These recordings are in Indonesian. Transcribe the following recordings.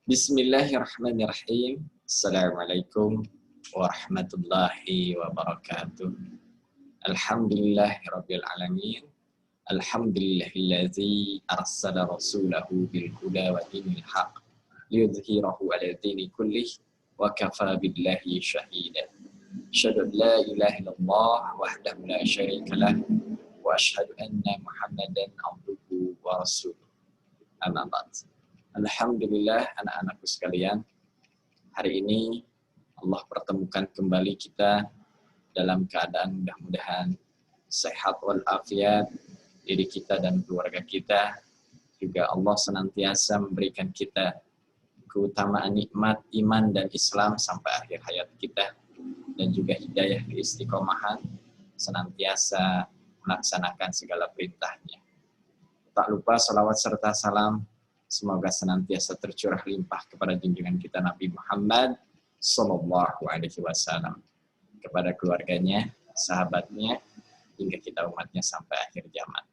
Bismillahirrahmanirrahim. Assalamualaikum warahmatullahi wabarakatuh. Alhamdulillahirabbil alamin. Alhamdulillahilladzi arsala rasulahu bil huda wa dinil haq liyudhhirahu 'ala dini kullih wa kafa billahi shahida. Asyhadu an la ilaha illallah wahdahu la syarika lah wa asyhadu anna Muhammadan abduhu wa rasuluh. Amma ba'd. Alhamdulillah anak-anakku sekalian, hari ini Allah pertemukan kembali kita dalam keadaan mudah-mudahan sehat walafiat, diri kita dan keluarga kita. Juga Allah senantiasa memberikan kita keutamaan nikmat iman dan Islam sampai akhir hayat kita, dan juga hidayah keistiqomahan, senantiasa melaksanakan segala perintahnya. Tak lupa salawat serta salam semoga senantiasa tercurah limpah kepada junjungan kita Nabi Muhammad Sallallahu Alaihi Wasallam, kepada keluarganya, sahabatnya, hingga kita umatnya sampai akhir zaman.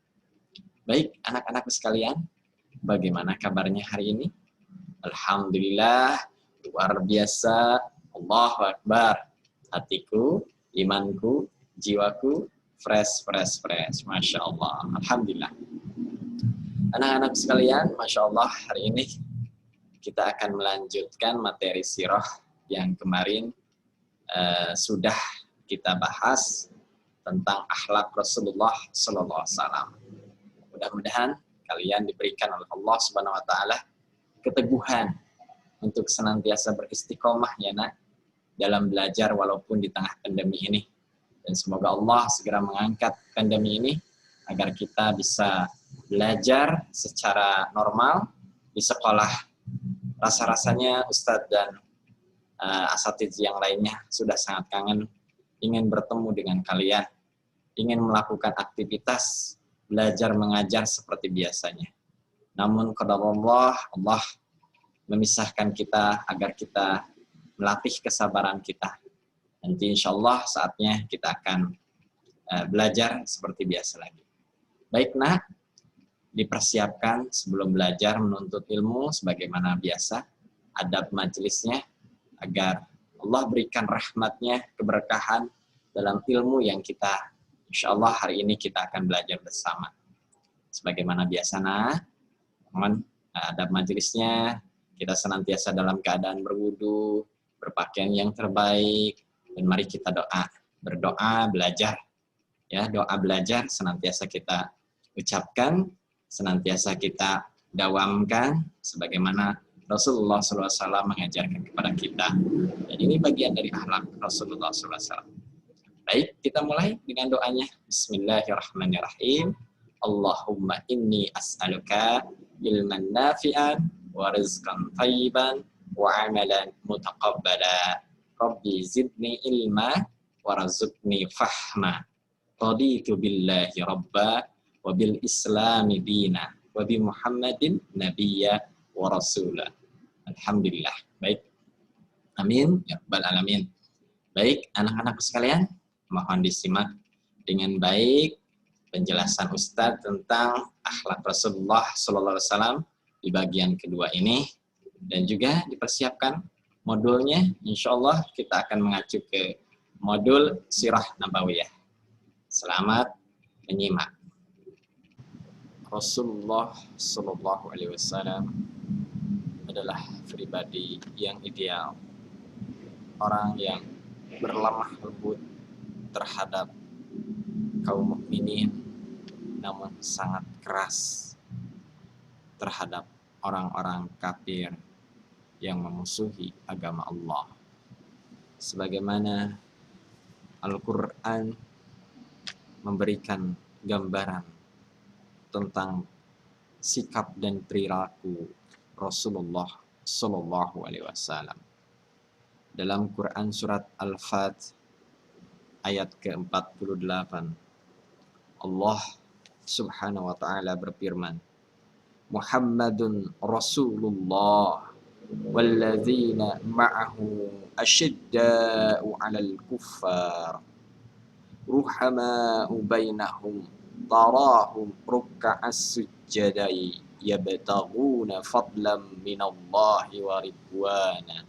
Baik, anak-anakku sekalian, bagaimana kabarnya hari ini? Alhamdulillah, luar biasa, Allahu Akbar. Hatiku, imanku, jiwaku, fresh. Masya Allah, Alhamdulillah. Anak-anak sekalian, Masya Allah, hari ini kita akan melanjutkan materi sirah yang kemarin sudah kita bahas tentang akhlak Rasulullah Sallallahu Alaihi Wasallam. Mudah-mudahan kalian diberikan oleh Allah Subhanahu Wa Taala keteguhan untuk senantiasa beristiqomah ya nak, dalam belajar walaupun di tengah pandemi ini. Dan semoga Allah segera mengangkat pandemi ini agar kita bisa belajar secara normal di sekolah. Rasa-rasanya Ustadz dan asatidz yang lainnya sudah sangat kangen, ingin bertemu dengan kalian, ingin melakukan aktivitas belajar mengajar seperti biasanya. Namun qadarullah, Allah memisahkan kita agar kita melatih kesabaran kita. Nanti insya Allah saatnya kita akan belajar seperti biasa lagi. Baik nak, dipersiapkan sebelum belajar menuntut ilmu sebagaimana biasa, adab majelisnya, agar Allah berikan rahmatnya, keberkahan dalam ilmu yang kita, insya Allah hari ini kita akan belajar bersama. Sebagaimana biasa nah, mohon adab majelisnya, kita senantiasa dalam keadaan berwudu, berpakaian yang terbaik, dan mari kita berdoa, belajar. Ya, doa belajar senantiasa kita ucapkan, senantiasa kita dawamkan sebagaimana Rasulullah SAW mengajarkan kepada kita. Dan ini bagian dari akhlak Rasulullah SAW. Baik, kita mulai dengan doanya. Bismillahirrahmanirrahim. Allahumma inni as'aluka ilman nafi'an wa rizqan thayyiban wa amalan mutaqabbala. Rabbi zidni ilma wa razukni fahma. Raditu billahi rabba wa bil islami dina wa bi Muhammadin nabiyya wa rasula. Alhamdulillah. Baik. Amin ya rabbal alamin. Baik, anak-anak sekalian, mohon disimak dengan baik penjelasan Ustadz tentang akhlak Rasulullah sallallahu alaihi wasallam di bagian kedua ini, dan juga dipersiapkan modulnya. Insyaallah kita akan mengacu ke modul sirah nabawiyah. Selamat menyimak. Rasulullah Sallallahu Alaihi Wasallam adalah pribadi yang ideal, orang yang berlemah lembut terhadap kaum mukminin, namun sangat keras terhadap orang-orang kafir yang memusuhi agama Allah. Sebagaimana Al-Quran memberikan gambaran tentang sikap dan perilaku Rasulullah Sallallahu Alaihi Wasallam. Dalam Quran surat Al-Fat ayat ke-48, Allah Subhanahu wa taala berfirman, Muhammadun Rasulullah walladzina ma'ahu asyidda'u 'alal kuffar ruhama'u bainahum tarahum ruk'as sujjadai yabtaghuna fadlan minallahi wa ridwana.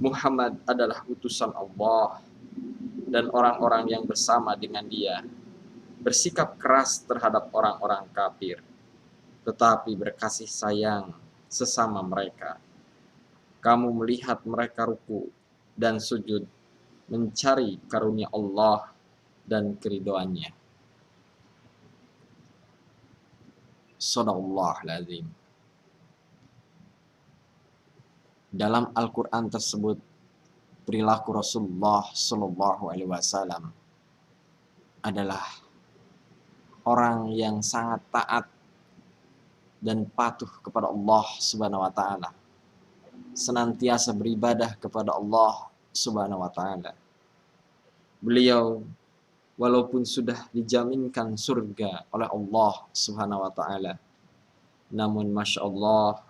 Muhammad adalah utusan Allah dan orang-orang yang bersama dengan dia bersikap keras terhadap orang-orang kafir, tetapi berkasih sayang sesama mereka. Kamu melihat mereka ruku dan sujud mencari karunia Allah dan keridhaannya. Shadaqallahul azim. Dalam Al-Quran tersebut, perilaku Rasulullah Shallallahu Alaihi Wasallam adalah orang yang sangat taat dan patuh kepada Allah Subhanahu Wa Taala, senantiasa beribadah kepada Allah Subhanahu Wa Taala. Beliau walaupun sudah dijaminkan surga oleh Allah Subhanahu Wa Taala, namun masya Allah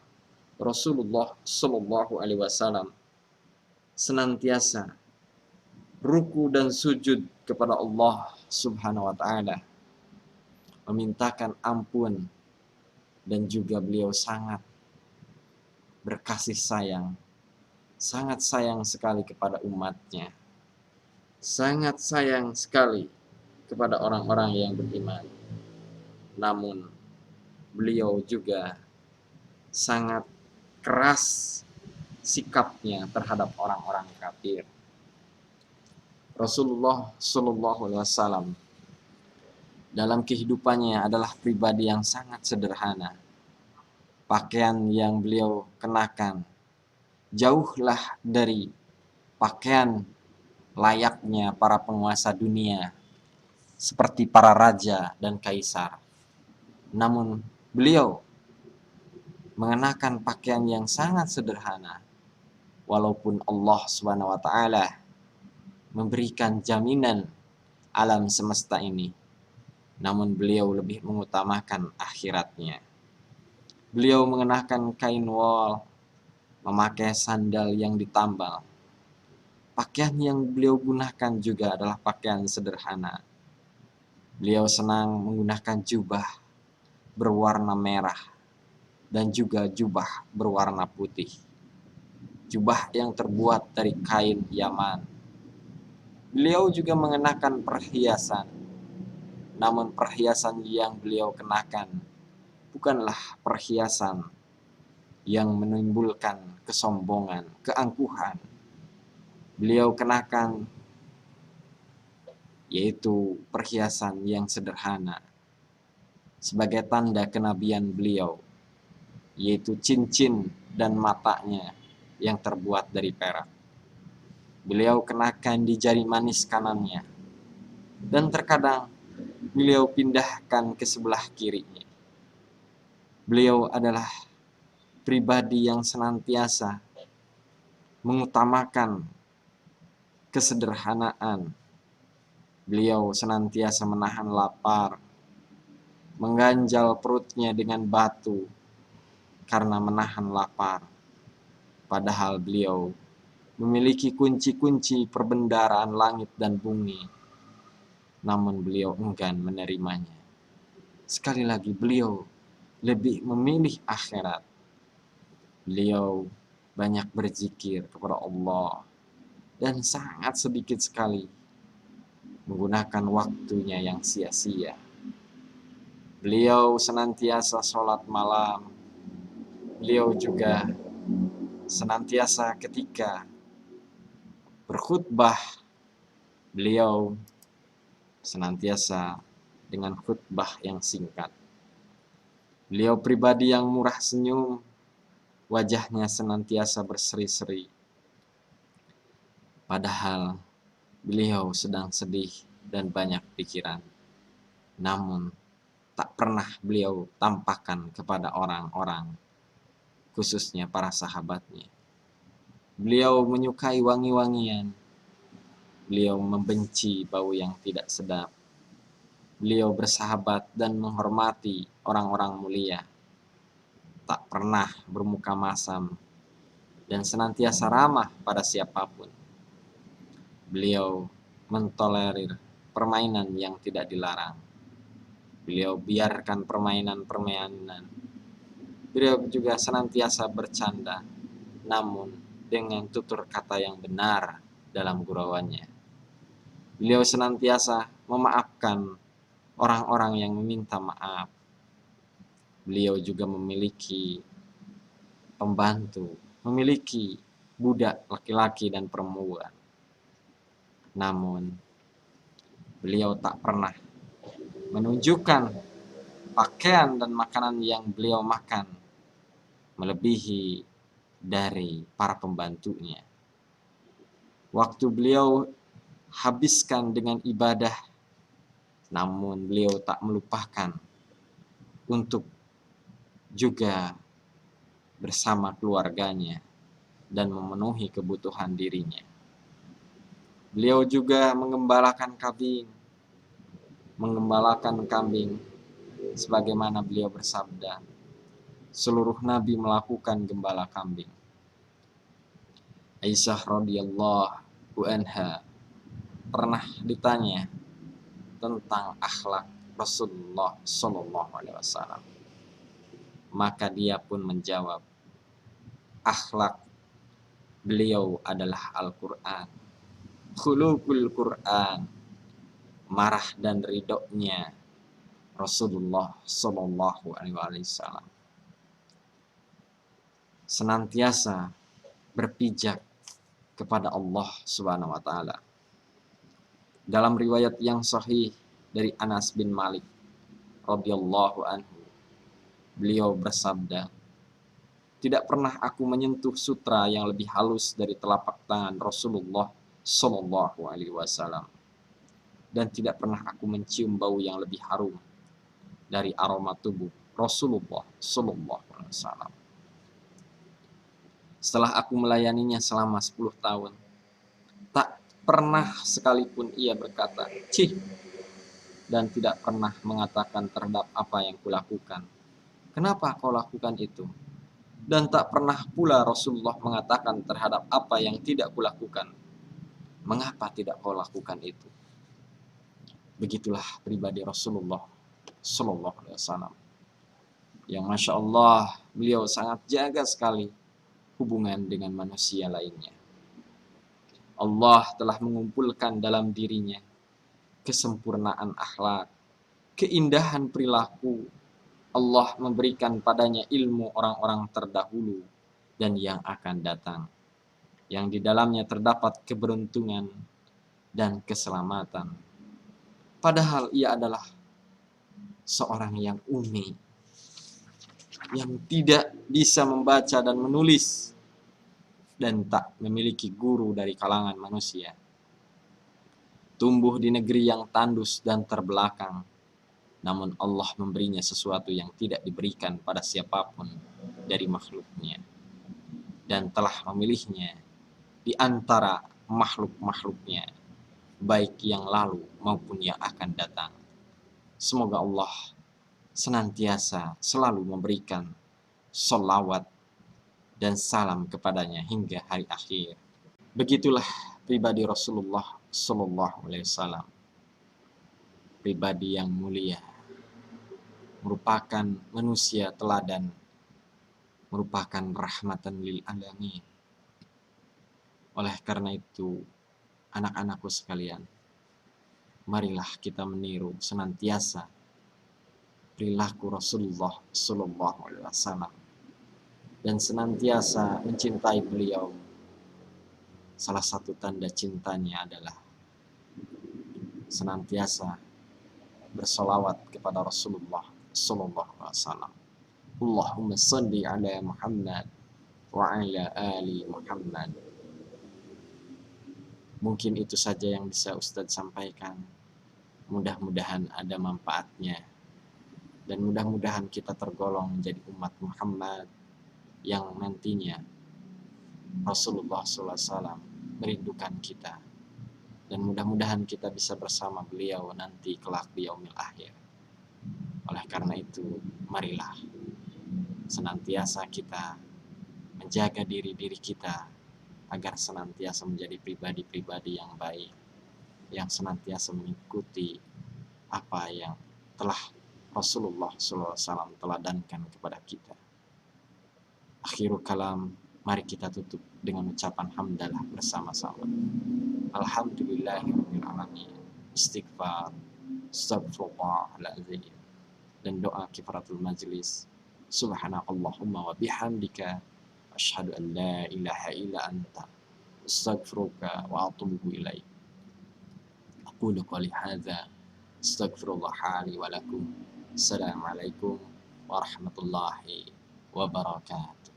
Rasulullah Shallallahu Alaihi Wasallam senantiasa ruku dan sujud kepada Allah Subhanahu Wa Taala, memintakan ampun, dan juga beliau sangat berkasih sayang, sangat sayang sekali kepada umatnya, sangat sayang sekali kepada orang-orang yang beriman. Namun beliau juga sangat keras sikapnya terhadap orang-orang kafir. Rasulullah Shallallahu Alaihi Wasallam dalam kehidupannya adalah pribadi yang sangat sederhana. Pakaian yang beliau kenakan jauhlah dari pakaian layaknya para penguasa dunia seperti para raja dan kaisar. Namun beliau mengenakan pakaian yang sangat sederhana, walaupun Allah Subhanahu Wa Taala memberikan jaminan alam semesta ini, namun beliau lebih mengutamakan akhiratnya. Beliau mengenakan kain wol, memakai sandal yang ditambal. Pakaian yang beliau gunakan juga adalah pakaian sederhana. Beliau senang menggunakan jubah berwarna merah dan juga jubah berwarna putih. Jubah yang terbuat dari kain Yaman. Beliau juga mengenakan perhiasan. Namun perhiasan yang beliau kenakan bukanlah perhiasan yang menimbulkan kesombongan, keangkuhan. Beliau kenakan yaitu perhiasan yang sederhana sebagai tanda kenabian beliau, yaitu cincin dan matanya yang terbuat dari perak. Beliau kenakan di jari manis kanannya, dan terkadang beliau pindahkan ke sebelah kirinya. Beliau adalah pribadi yang senantiasa mengutamakan kesederhanaan. Beliau senantiasa menahan lapar, mengganjal perutnya dengan batu karena menahan lapar. Padahal beliau memiliki kunci-kunci perbendaharaan langit dan bumi, namun beliau enggan menerimanya. Sekali lagi, beliau lebih memilih akhirat. Beliau banyak berzikir kepada Allah dan sangat sedikit sekali menggunakan waktunya yang sia-sia. Beliau senantiasa sholat malam. Beliau juga senantiasa ketika berkhutbah, beliau senantiasa dengan khutbah yang singkat. Beliau pribadi yang murah senyum, wajahnya senantiasa berseri-seri. Padahal beliau sedang sedih dan banyak pikiran. Namun tak pernah beliau tampakkan kepada orang-orang, khususnya para sahabatnya. Beliau menyukai wangi-wangian. Beliau membenci bau yang tidak sedap. Beliau bersahabat dan menghormati orang-orang mulia. Tak pernah bermuka masam dan senantiasa ramah pada siapapun. Beliau mentolerir permainan yang tidak dilarang. Beliau biarkan permainan-permainan. Beliau juga senantiasa bercanda, namun dengan tutur kata yang benar dalam gurauannya. Beliau senantiasa memaafkan orang-orang yang meminta maaf. Beliau juga memiliki pembantu, memiliki budak laki-laki dan perempuan. Namun, beliau tak pernah menunjukkan pakaian dan makanan yang beliau makan melebihi dari para pembantunya. Waktu beliau habiskan dengan ibadah, namun beliau tak melupakan untuk juga bersama keluarganya dan memenuhi kebutuhan dirinya. Beliau juga mengembalakan kambing sebagaimana beliau bersabda, seluruh nabi melakukan gembala kambing. Aisyah radhiyallahu anha pernah ditanya tentang akhlak Rasulullah sallallahu alaihi wasallam. Maka dia pun menjawab, akhlak beliau adalah Al-Qur'an. Khuluqul Qur'an, marah dan ridhonya Rasulullah sallallahu alaihi wasallam. Senantiasa berpijak kepada Allah Subhanahu wa taala. Dalam riwayat yang sahih dari Anas bin Malik radhiyallahu anhu, beliau bersabda, tidak pernah aku menyentuh sutra yang lebih halus dari telapak tangan Rasulullah sallallahu alaihi wasallam, dan tidak pernah aku mencium bau yang lebih harum dari aroma tubuh Rasulullah sallallahu alaihi wasallam. Setelah aku melayaninya selama 10 tahun, tak pernah sekalipun ia berkata, "Cih," dan tidak pernah mengatakan terhadap apa yang kulakukan, "Kenapa kau lakukan itu?" Dan tak pernah pula Rasulullah mengatakan terhadap apa yang tidak kulakukan, "Mengapa tidak kau lakukan itu?" Begitulah pribadi Rasulullah sallallahu alaihi wasallam. Yang Masya Allah, beliau sangat jaga sekali hubungan dengan manusia lainnya. Allah telah mengumpulkan dalam dirinya kesempurnaan akhlak, keindahan perilaku. Allah memberikan padanya ilmu orang-orang terdahulu dan yang akan datang, yang di dalamnya terdapat keberuntungan dan keselamatan. Padahal ia adalah seorang yang umi, yang tidak bisa membaca dan menulis, dan tak memiliki guru dari kalangan manusia. Tumbuh di negeri yang tandus dan terbelakang, namun Allah memberinya sesuatu yang tidak diberikan pada siapapun dari makhluknya, dan telah memilihnya di antara makhluk-makhluknya, baik yang lalu maupun yang akan datang. Semoga Allah senantiasa selalu memberikan sholawat dan salam kepadanya hingga hari akhir. Begitulah pribadi Rasulullah sallallahu alaihi wasallam. Pribadi yang mulia, merupakan manusia teladan, merupakan rahmatan lil alamin. Oleh karena itu, anak-anakku sekalian, marilah kita meniru senantiasa perilaku Rasulullah sallallahu alaihi wasallam dan senantiasa mencintai beliau. Salah satu tanda cintanya adalah senantiasa bersolawat kepada Rasulullah sallallahu alaihi wasallam. Allahumma shalli ala Muhammad wa ala ali Muhammad. Mungkin itu saja yang bisa Ustadz sampaikan. Mudah-mudahan ada manfaatnya, dan mudah-mudahan kita tergolong menjadi umat Muhammad yang nantinya Rasulullah SAW merindukan kita, dan mudah-mudahan kita bisa bersama beliau nanti kelak di yaumil akhir. Oleh karena itu, marilah senantiasa kita menjaga diri kita agar senantiasa menjadi pribadi-pribadi yang baik, yang senantiasa mengikuti apa yang telah Rasulullah SAW teladankan kepada kita. Akhirul kalam, mari kita tutup dengan ucapan hamdalah bersama-sama. Alhamdulillahirabbil alamin. Istighfar, astagfirullahaladzim, dan doa kifaratul majlis. Subhanakallahumma wa bihamdika asyhadu an la ilaha illa anta astaghfiruka wa atubu ilaik. Aqulu qouli hadza astaghfirullah li wa lakum. Assalamualaikum warahmatullahi wabarakatuh.